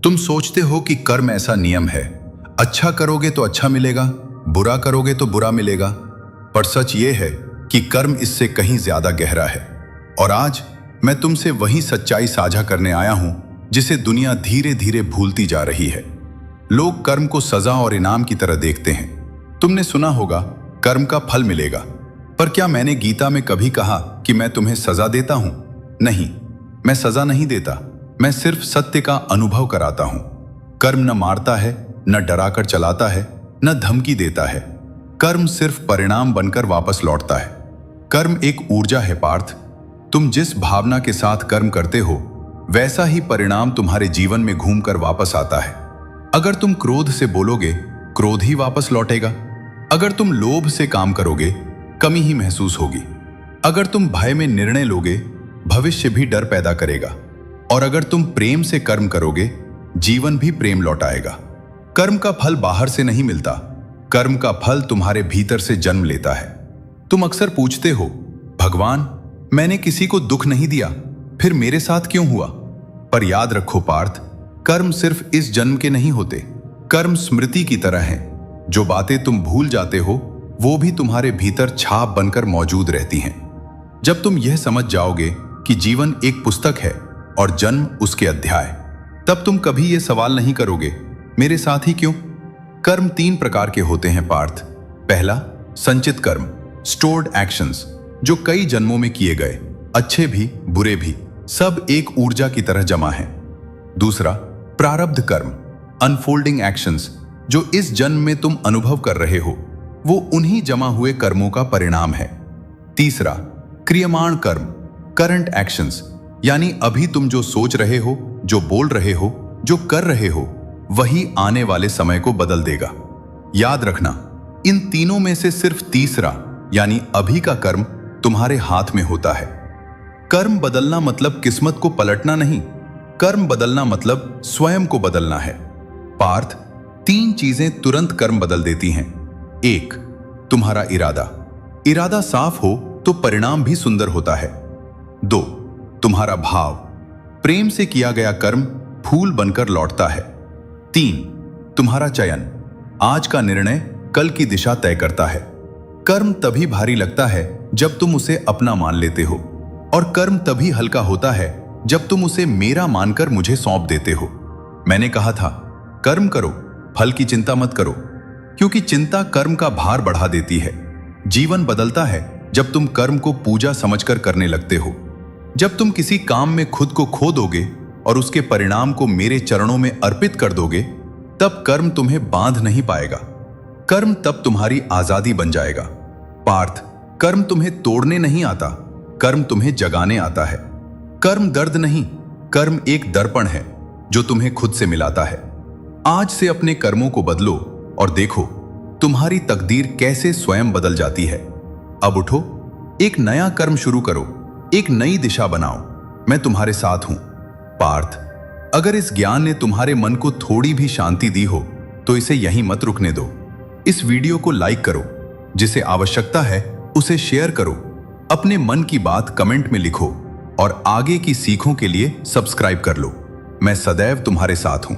तुम सोचते हो कि कर्म ऐसा नियम है, अच्छा करोगे तो अच्छा मिलेगा, बुरा करोगे तो बुरा मिलेगा। पर सच ये है कि कर्म इससे कहीं ज्यादा गहरा है। और आज मैं तुमसे वही सच्चाई साझा करने आया हूं जिसे दुनिया धीरे धीरे भूलती जा रही है। लोग कर्म को सजा और इनाम की तरह देखते हैं। तुमने सुना होगा कर्म का फल मिलेगा, पर क्या मैंने गीता में कभी कहा कि मैं तुम्हें सजा देता हूं? नहीं, मैं सजा नहीं देता, मैं सिर्फ सत्य का अनुभव कराता हूं। कर्म न मारता है, न डराकर चलाता है, न धमकी देता है। कर्म सिर्फ परिणाम बनकर वापस लौटता है। कर्म एक ऊर्जा है पार्थ। तुम जिस भावना के साथ कर्म करते हो, वैसा ही परिणाम तुम्हारे जीवन में घूमकर वापस आता है। अगर तुम क्रोध से बोलोगे, क्रोध ही वापस लौटेगा। अगर तुम लोभ से काम करोगे, कमी ही महसूस होगी। अगर तुम भय में निर्णय लोगे, भविष्य भी डर पैदा करेगा। और अगर तुम प्रेम से कर्म करोगे, जीवन भी प्रेम लौटाएगा। कर्म का फल बाहर से नहीं मिलता, कर्म का फल तुम्हारे भीतर से जन्म लेता है। तुम अक्सर पूछते हो, भगवान मैंने किसी को दुख नहीं दिया, फिर मेरे साथ क्यों हुआ? पर याद रखो पार्थ, कर्म सिर्फ इस जन्म के नहीं होते। कर्म स्मृति की तरह हैं। जो बातें तुम भूल जाते हो, वो भी तुम्हारे भीतर छाप बनकर मौजूद रहती हैं। जब तुम यह समझ जाओगे कि जीवन एक पुस्तक है और जन्म उसके अध्याय, तब तुम कभी यह सवाल नहीं करोगे, मेरे साथ ही क्यों? कर्म 3 प्रकार के होते हैं पार्थ। पहला, संचित कर्म, स्टोर्ड एक्शंस, जो कई जन्मों में किए गए, अच्छे भी बुरे भी, सब एक ऊर्जा की तरह जमा है। दूसरा, प्रारब्ध कर्म, अनफोल्डिंग एक्शंस, जो इस जन्म में तुम अनुभव कर रहे हो, वो उन्हीं जमा हुए कर्मों का परिणाम है। तीसरा, क्रियमाण कर्म, करंट एक्शंस, यानी अभी तुम जो सोच रहे हो, जो बोल रहे हो, जो कर रहे हो, वही आने वाले समय को बदल देगा। याद रखना, इन तीनों में से सिर्फ तीसरा यानी अभी का कर्म तुम्हारे हाथ में होता है। कर्म बदलना मतलब किस्मत को पलटना नहीं, कर्म बदलना मतलब स्वयं को बदलना है। पार्थ, 3 चीजें तुरंत कर्म बदल देती हैं। 1, तुम्हारा इरादा। इरादा साफ हो तो परिणाम भी सुंदर होता है। 2, तुम्हारा भाव। प्रेम से किया गया कर्म फूल बनकर लौटता है। 3, तुम्हारा चयन। आज का निर्णय कल की दिशा तय करता है। कर्म तभी भारी लगता है जब तुम उसे अपना मान लेते हो, और कर्म तभी हल्का होता है जब तुम उसे मेरा मानकर मुझे सौंप देते हो। मैंने कहा था, कर्म करो, फल की चिंता मत करो, क्योंकि चिंता कर्म का भार बढ़ा देती है। जीवन बदलता है जब तुम कर्म को पूजा समझकर करने लगते हो। जब तुम किसी काम में खुद को खो दोगे और उसके परिणाम को मेरे चरणों में अर्पित कर दोगे, तब कर्म तुम्हें बांध नहीं पाएगा। कर्म तब तुम्हारी आजादी बन जाएगा। पार्थ, कर्म तुम्हें तोड़ने नहीं आता, कर्म तुम्हें जगाने आता है। कर्म दर्द नहीं, कर्म एक दर्पण है जो तुम्हें खुद से मिलाता है। आज से अपने कर्मों को बदलो और देखो तुम्हारी तकदीर कैसे स्वयं बदल जाती है। अब उठो, एक नया कर्म शुरू करो, एक नई दिशा बनाओ। मैं तुम्हारे साथ हूं। पार्थ, अगर इस ज्ञान ने तुम्हारे मन को थोड़ी भी शांति दी हो, तो इसे यहीं मत रुकने दो। इस वीडियो को लाइक करो, जिसे आवश्यकता है उसे शेयर करो, अपने मन की बात कमेंट में लिखो और आगे की सीखों के लिए सब्सक्राइब कर लो। मैं सदैव तुम्हारे साथ हूं।